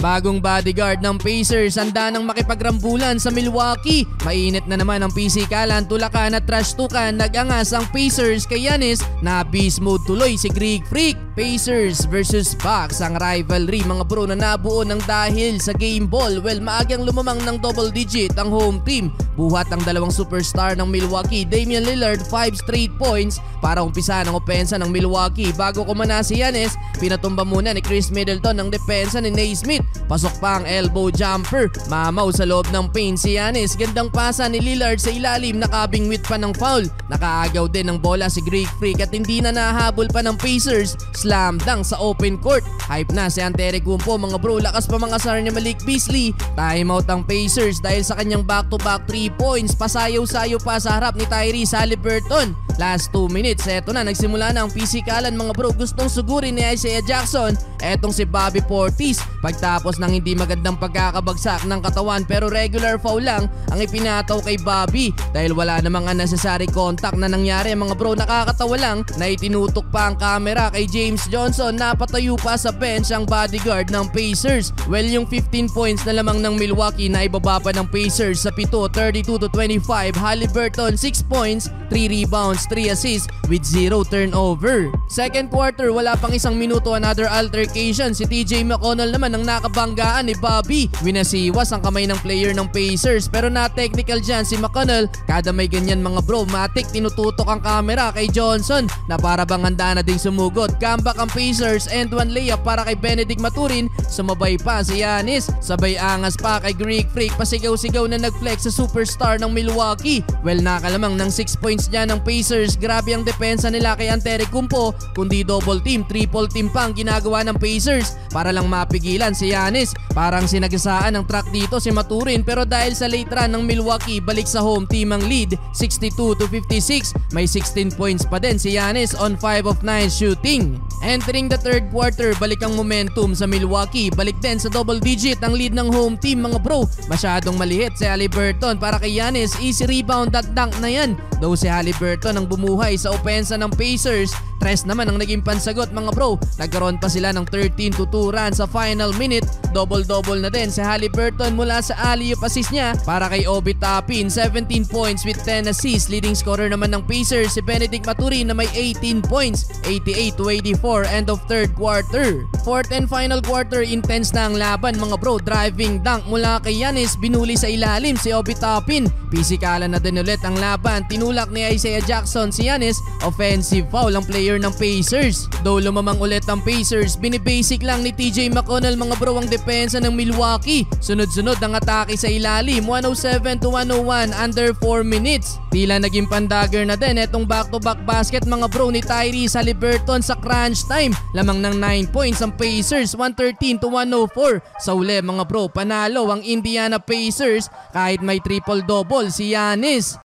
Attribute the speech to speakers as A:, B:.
A: Bagong bodyguard ng Pacers handa nang makipagrambulan sa Milwaukee. Mainit na naman ang pisikalan, tulakan at trash tukan. Nag-angas ang Pacers kay Giannis na beast mode tuloy si Greek Freak. Pacers versus Bucks ang rivalry mga bro na nabuo ng dahil sa game ball. Well, maagang lumamang ng double digit ang home team. Buhat ang dalawang superstar ng Milwaukee, Damian Lillard 5 straight points para umpisa ng opensa ng Milwaukee. Bago kumana si Giannis, pinatumba muna ni Chris Middleton ang depensa ni Naismith. Pasok pa ang elbow jumper. Mamaw sa loob ng paint si Giannis. Gandang pasa ni Lillard sa ilalim, nakabingwit pa ng foul. Nakaagaw din ng bola si Greek Freak at hindi na nahabol pa ng Pacers. Slam dunk sa open court. Hype na si Antetokounmpo mga bro. Lakas pa mga sar ni Malik Beasley. Timeout ang Pacers dahil sa kanyang back-to-back 3 points. Pasayaw-sayo pa sa harap ni Tyrese Haliburton. Last 2 minutes, eto na, nagsimula na ang pisikalan mga bro. Gustong sugurin ni Isaiah Jackson etong si Bobby Portis pagtapos ng hindi magandang pagkakabagsak ng katawan, pero regular foul lang ang ipinataw kay Bobby dahil wala namang unnecessary contact na nangyari mga bro. Nakakatawa lang na itinutok pa ang camera kay James Johnson. Napatayo pa sa bench ang bodyguard ng Pacers. Well, yung 15 points na lamang ng Milwaukee na ibaba pa ng Pacers sa 7, 32-25. Haliburton 6 points, 3 rebounds, 3 assists with 0 turnover. Second quarter, wala pang isang minuto, another altercation. Si TJ McConnell naman ang nakabanggaan ni Bobby. Winasiwas ang kamay ng player ng Pacers pero na-technical dyan si McConnell. Kada may ganyan mga bro, matik tinututok ang camera kay Johnson na para bang handa na ding sumugod. Comeback ang Pacers and one layup para kay Benedict Maturin. Sumabay pa si Giannis. Sabay angas pa kay Greek Freak. Pasigaw-sigaw na nag-flex sa superstar ng Milwaukee. Well, nakalamang ng 6 points dyan ng Pacers. Grabe ang depensa nila kay Antetokounmpo. Kundi double team, triple team pa ang ginagawa ng Pacers para lang mapigilan si Giannis. Parang sinagasaan ng track dito si Maturin pero dahil sa late run ng Milwaukee, balik sa home team ang lead 62-56. May 16 points pa din si Giannis on 5 of 9 shooting. Entering the third quarter, balik ang momentum sa Milwaukee. Balik din sa double digit ang lead ng home team mga bro. Masyadong maliit si Haliburton para kay Giannis. Easy rebound at dunk na yan. Though si Haliburton ang bumuhay sa opensa ng Pacers, Tres naman ang naging pansagot mga bro. Nagkaroon pa sila ng 13-2 run sa final minute. Double-double na din si Haliburton mula sa alley-oop assist niya para kay Obi Toppin. 17 points with 10 assists. Leading scorer naman ng Pacers si Benedict Maturin na may 18 points. 88-84 end of third quarter. Fourth and final quarter, intense na ang laban mga bro. Driving dunk mula kay Giannis, binuli sa ilalim si Obi Toppin. Pisikalan na din ulit ang laban. Tinulak ni Isaiah Jackson si Giannis. Offensive foul ang player ng Pacers. Though lumamang ulit ang Pacers, binibasic lang ni TJ McConnell mga bro ang depensa ng Milwaukee. Sunod-sunod ang atake sa ilalim, 107-101 under 4 minutes. Tila naging pandagger na din etong back-to-back basket mga bro ni Tyrese Haliburton sa crunch time. Lamang ng 9 points ang Pacers, 113-104. Sa uli mga bro, panalo ang Indiana Pacers kahit may triple-double si Giannis.